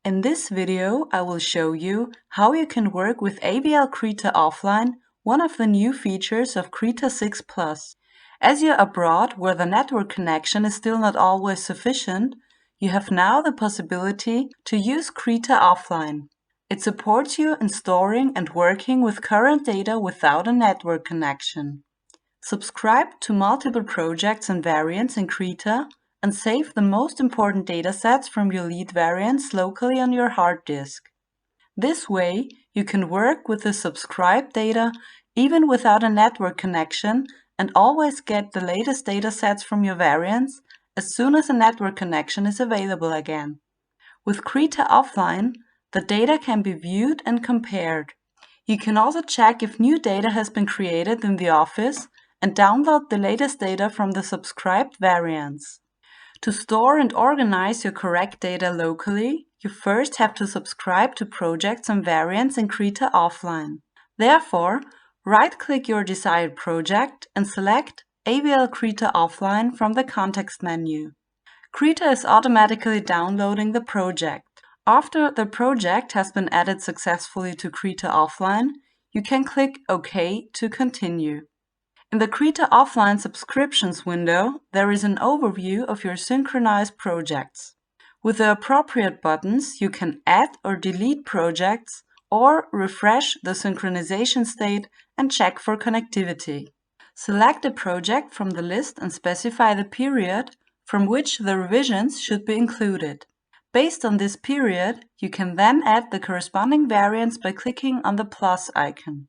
In this video, I will show you how you can work with AVL CRETA offline, one of the new features of CRETA 6+. As you're abroad, where the network connection is still not always sufficient, you have now the possibility to use CRETA offline. It supports you in storing and working with current data without a network connection. Subscribe to multiple projects and variants in CRETA and save the most important datasets from your lead variants locally on your hard disk. This way, you can work with the subscribed data even without a network connection and always get the latest datasets from your variants as soon as a network connection is available again. With CRETA offline, the data can be viewed and compared. You can also check if new data has been created in the office and download the latest data from the subscribed variants. To store and organize your correct data locally, you first have to subscribe to projects and variants in CRETA offline. Therefore, right-click your desired project and select AVL CRETA offline from the context menu. CRETA is automatically downloading the project. After the project has been added successfully to CRETA offline, you can click OK to continue. In the CRETA offline subscriptions window, there is an overview of your synchronized projects. With the appropriate buttons, you can add or delete projects or refresh the synchronization state and check for connectivity. Select a project from the list and specify the period from which the revisions should be included. Based on this period, you can then add the corresponding variants by clicking on the plus icon.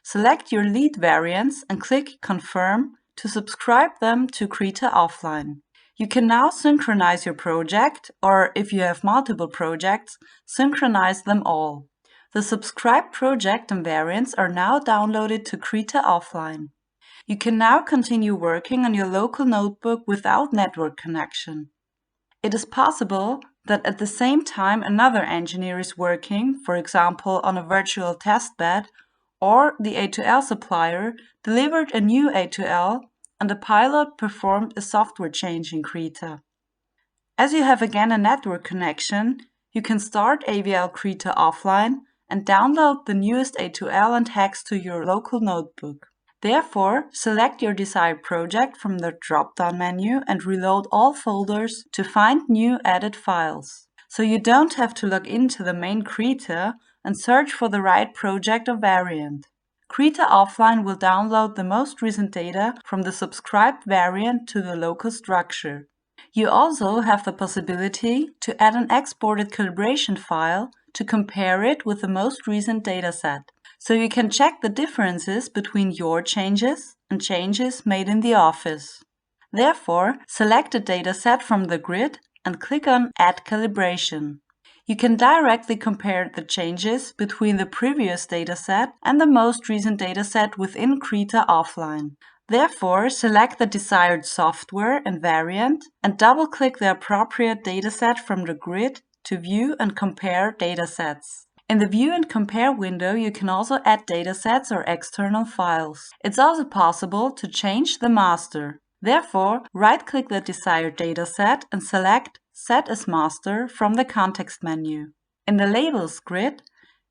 Select your lead variants and click Confirm to subscribe them to CRETA offline. You can now synchronize your project, or if you have multiple projects, synchronize them all. The subscribed project and variants are now downloaded to CRETA offline. You can now continue working on your local notebook without network connection. It is possible that at the same time another engineer is working, for example on a virtual testbed, or the A2L supplier delivered a new A2L and the pilot performed a software change in CRETA. As you have again a network connection, you can start AVL CRETA offline and download the newest A2L and hacks to your local notebook. Therefore, select your desired project from the drop-down menu and reload all folders to find new added files. So you don't have to log into the main CRETA and search for the right project or variant. CRETA offline will download the most recent data from the subscribed variant to the local structure. You also have the possibility to add an exported calibration file to compare it with the most recent dataset, so you can check the differences between your changes and changes made in the office. Therefore, select a dataset from the grid and click on Add Calibration. You can directly compare the changes between the previous dataset and the most recent dataset within CRETA offline. Therefore, select the desired software and variant and double-click the appropriate dataset from the grid to view and compare datasets. In the View and Compare window, you can also add datasets or external files. It's also possible to change the master. Therefore, right-click the desired dataset and select Set as Master from the context menu. In the Labels grid,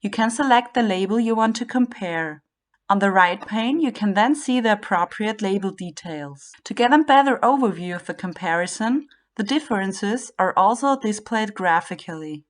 you can select the label you want to compare. On the right pane, you can then see the appropriate label details. To get a better overview of the comparison, the differences are also displayed graphically.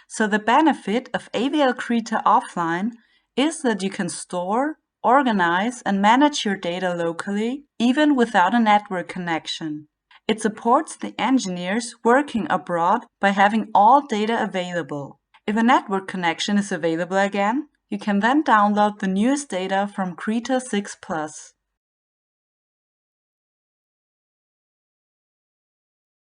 So the benefit of AVL CRETA offline is that you can store, organize, and manage your data locally, even without a network connection. It supports the engineers working abroad by having all data available. If a network connection is available again, you can then download the newest data from CRETA 6+.